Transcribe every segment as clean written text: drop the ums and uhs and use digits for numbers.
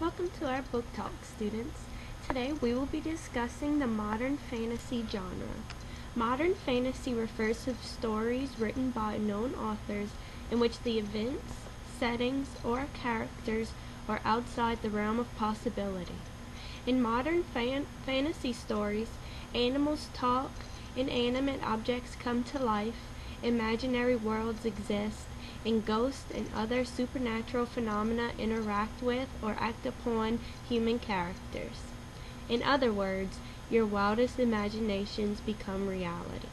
Welcome to our book talk, students. Today we will be discussing the modern fantasy genre. Modern fantasy refers to stories written by known authors in which the events, settings, or characters are outside the realm of possibility. In modern fantasy stories, animals talk, inanimate objects come to life, imaginary worlds exist, and ghosts and other supernatural phenomena interact with or act upon human characters. In other words, your wildest imaginations become reality.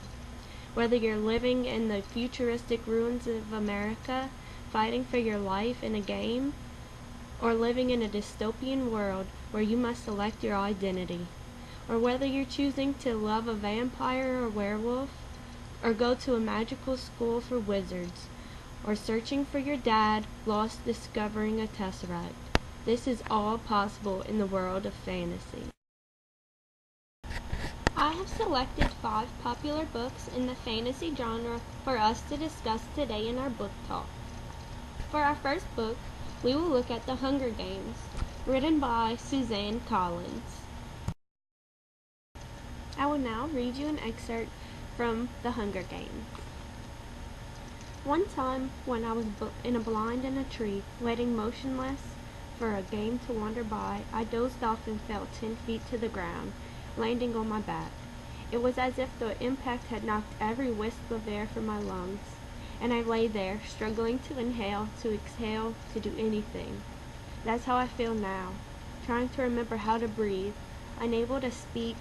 Whether you're living in the futuristic ruins of America, fighting for your life in a game, or living in a dystopian world where you must select your identity, or whether you're choosing to love a vampire or werewolf, or go to a magical school for wizards, or searching for your dad lost discovering a tesseract. This is all possible in the world of fantasy. I have selected 5 popular books in the fantasy genre for us to discuss today in our book talk. For our first book, we will look at The Hunger Games, written by Suzanne Collins. I will now read you an excerpt from The Hunger Games. One time, when I was in a blind in a tree, waiting motionless for a game to wander by, I dozed off and fell 10 feet to the ground, landing on my back. It was as if the impact had knocked every wisp of air from my lungs, and I lay there, struggling to inhale, to exhale, to do anything. That's how I feel now, trying to remember how to breathe, unable to speak,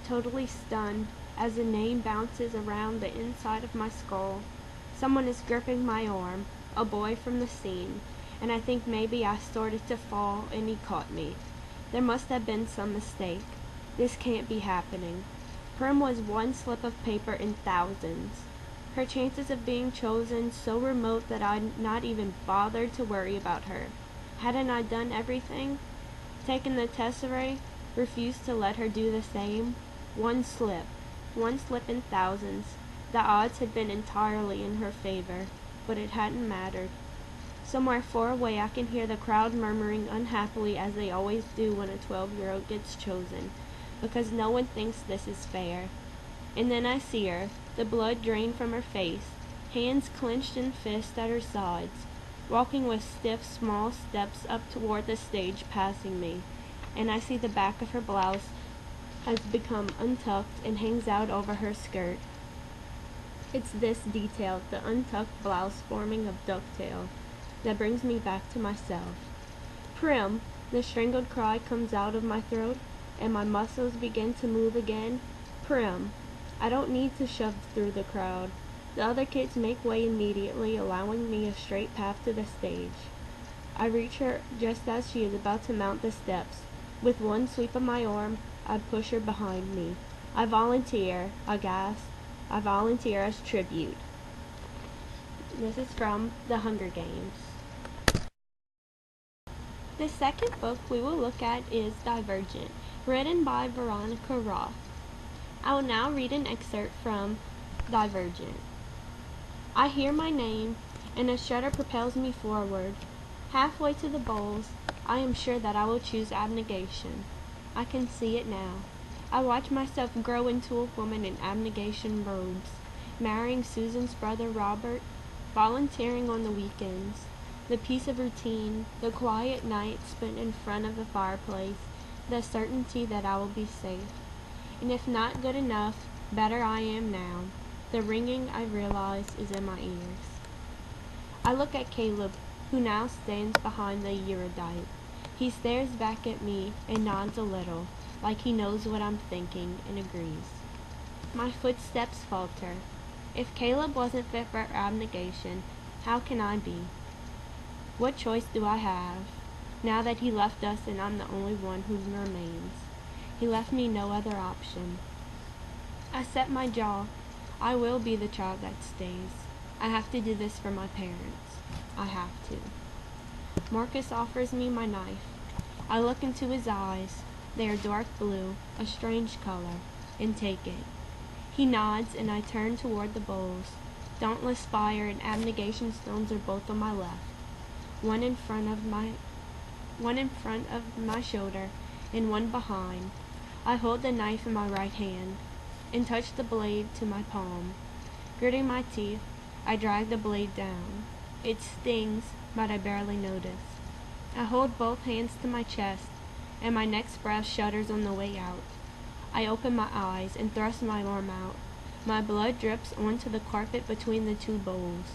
totally stunned, as a name bounces around the inside of my skull. Someone is gripping my arm, a boy from the scene, and I think maybe I started to fall and he caught me. There must have been some mistake. This can't be happening. Prim was one slip of paper in thousands. Her chances of being chosen so remote that I'd not even bothered to worry about her. Hadn't I done everything? Taken the tesseract, refused to let her do the same? One slip in thousands. The odds had been entirely in her favor, but it hadn't mattered. Somewhere far away I can hear the crowd murmuring unhappily as they always do when a 12-year-old gets chosen, because no one thinks this is fair. And then I see her, the blood drained from her face, hands clenched in fists at her sides, walking with stiff, small steps up toward the stage passing me, and I see the back of her blouse has become untucked and hangs out over her skirt. It's this detail, the untucked blouse forming of ducktail, that brings me back to myself. Prim! The strangled cry comes out of my throat, and my muscles begin to move again. Prim! I don't need to shove through the crowd. The other kids make way immediately, allowing me a straight path to the stage. I reach her just as she is about to mount the steps. With one sweep of my arm, I push her behind me. I volunteer, I gasp. I volunteer as tribute. This is from The Hunger Games. The second book we will look at is Divergent, written by Veronica Roth. I will now read an excerpt from Divergent. I hear my name, and a shudder propels me forward. Halfway to the bowls, I am sure that I will choose abnegation. I can see it now. I watch myself grow into a woman in abnegation robes, marrying Susan's brother Robert, volunteering on the weekends, the peace of routine, the quiet nights spent in front of the fireplace, the certainty that I will be safe. And if not good enough, better I am now. The ringing, I realize, is in my ears. I look at Caleb, who now stands behind the erudite. He stares back at me and nods a little, like he knows what I'm thinking, and agrees. My footsteps falter. If Caleb wasn't fit for abnegation, how can I be? What choice do I have, now that he left us and I'm the only one who remains? He left me no other option. I set my jaw. I will be the child that stays. I have to do this for my parents. I have to. Marcus offers me my knife. I look into his eyes. They are dark blue, a strange color, and take it. He nods, and I turn toward the bowls. Dauntless fire and abnegation stones are both on my left, one in front of my one in front of my shoulder and one behind. I hold the knife in my right hand and touch the blade to my palm. Gritting my teeth, I drag the blade down. It stings, but I barely notice. I hold both hands to my chest, and my next breath shudders on the way out. I open my eyes and thrust my arm out. My blood drips onto the carpet between the two bowls.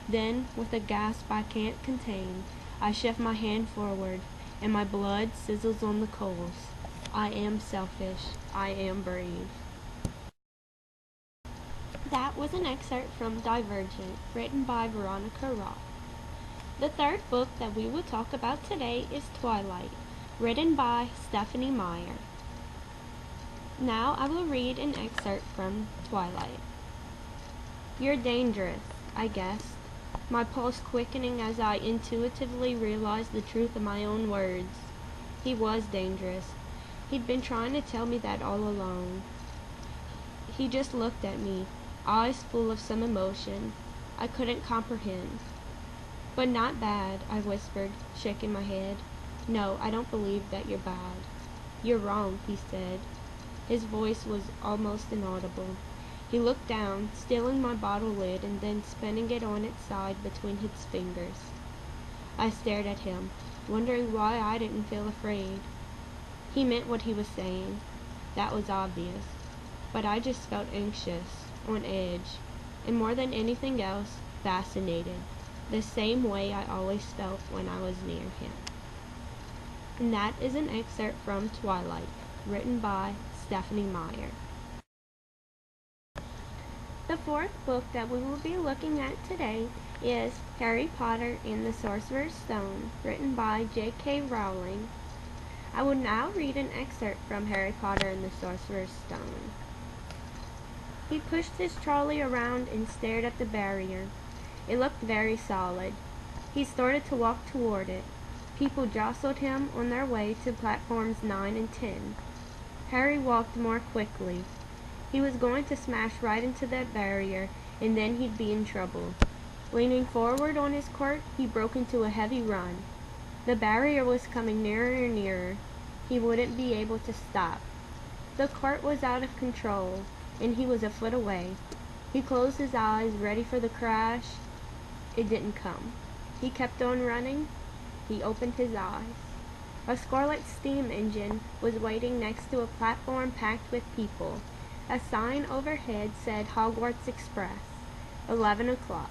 Then, with a gasp I can't contain, I shift my hand forward, and my blood sizzles on the coals. I am selfish. I am brave. That was an excerpt from Divergent, written by Veronica Roth. The third book that we will talk about today is Twilight, written by Stephanie Meyer. Now I will read an excerpt from Twilight. You're dangerous, I guessed, my pulse quickening as I intuitively realized the truth of my own words. He was dangerous. He'd been trying to tell me that all along. He just looked at me, eyes full of some emotion I couldn't comprehend. But not bad, I whispered, shaking my head. No, I don't believe that you're bad. You're wrong, he said. His voice was almost inaudible. He looked down, stealing my bottle lid and then spinning it on its side between his fingers. I stared at him, wondering why I didn't feel afraid. He meant what he was saying. That was obvious. But I just felt anxious, on edge, and more than anything else, fascinated, the same way I always felt when I was near him. And that is an excerpt from Twilight, written by Stephanie Meyer. The fourth book that we will be looking at today is Harry Potter and the Sorcerer's Stone, written by J.K. Rowling. I will now read an excerpt from Harry Potter and the Sorcerer's Stone. He pushed his trolley around and stared at the barrier. It looked very solid. He started to walk toward it. People jostled him on their way to platforms 9 and 10. Harry walked more quickly. He was going to smash right into that barrier, and then he'd be in trouble. Leaning forward on his cart, he broke into a heavy run. The barrier was coming nearer and nearer. He wouldn't be able to stop. The cart was out of control, and he was a foot away. He closed his eyes, ready for the crash. It didn't come. He kept on running. He opened his eyes. A scarlet steam engine was waiting next to a platform packed with people. A sign overhead said Hogwarts Express, 11 o'clock.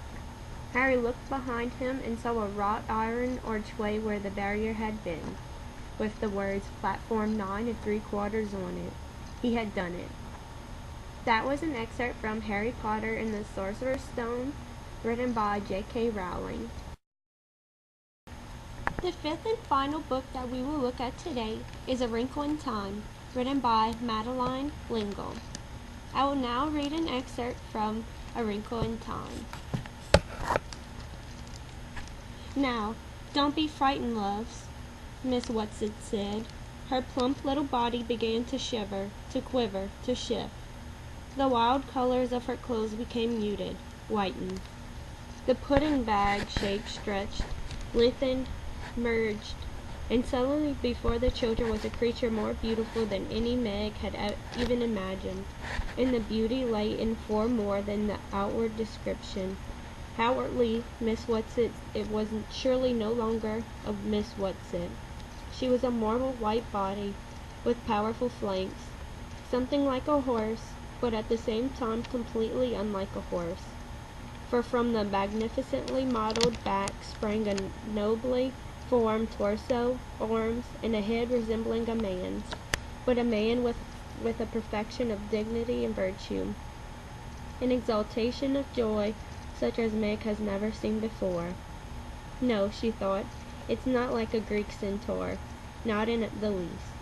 Harry looked behind him and saw a wrought iron archway where the barrier had been, with the words Platform 9 3/4 on it. He had done it. That was an excerpt from Harry Potter and the Sorcerer's Stone, written by J.K. Rowling. The fifth and final book that we will look at today is A Wrinkle in Time, written by Madeline L'Engle. I will now read an excerpt from A Wrinkle in Time. Now, don't be frightened, loves, Miss Whatsit said. Her plump little body began to shiver, to quiver, to shift. The wild colors of her clothes became muted, whitened. The pudding bag shape stretched, lengthened, merged, and suddenly before the children was a creature more beautiful than any Meg had even imagined, and the beauty lay in far more than the outward description. Outwardly, Miss Whatsit, it wasn't surely no longer of Miss Whatsit. She was a marble white body, with powerful flanks, something like a horse, but at the same time completely unlike a horse. For from the magnificently modeled back sprang a nobly formed torso, arms, and a head resembling a man's, but a man with a perfection of dignity and virtue, an exaltation of joy such as Meg has never seen before. No, she thought, it's not like a Greek centaur, not in the least.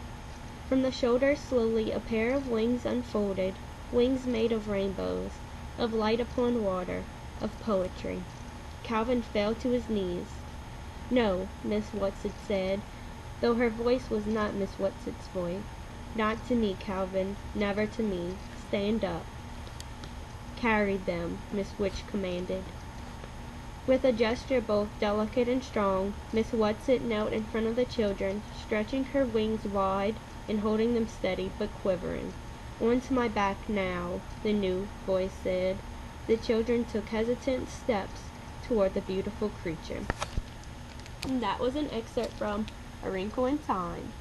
From the shoulders slowly a pair of wings unfolded, wings made of rainbows, of light upon water, of poetry. Calvin fell to his knees. No, Miss Whatsit said, though her voice was not Miss Whatsit's voice. Not to me, Calvin, never to me. Stand up. Carry them, Miss Witch commanded. With a gesture both delicate and strong, Miss Whatsit knelt in front of the children, stretching her wings wide and holding them steady but quivering. "Onto my back now," the new voice said. The children took hesitant steps toward the beautiful creature. And that was an excerpt from A Wrinkle in Time.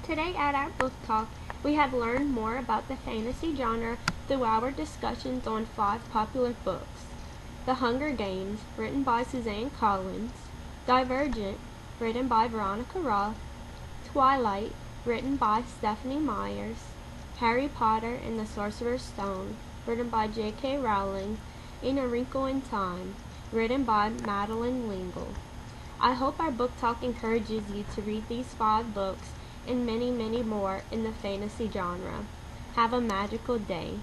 Today at our book talk, we have learned more about the fantasy genre through our discussions on 5 popular books. The Hunger Games, written by Suzanne Collins; Divergent, written by Veronica Roth; Twilight, written by Stephanie Myers; Harry Potter and the Sorcerer's Stone, written by J.K. Rowling; and A Wrinkle in Time, written by Madeleine L'Engle. I hope our book talk encourages you to read these 5 books and many, many more in the fantasy genre. Have a magical day.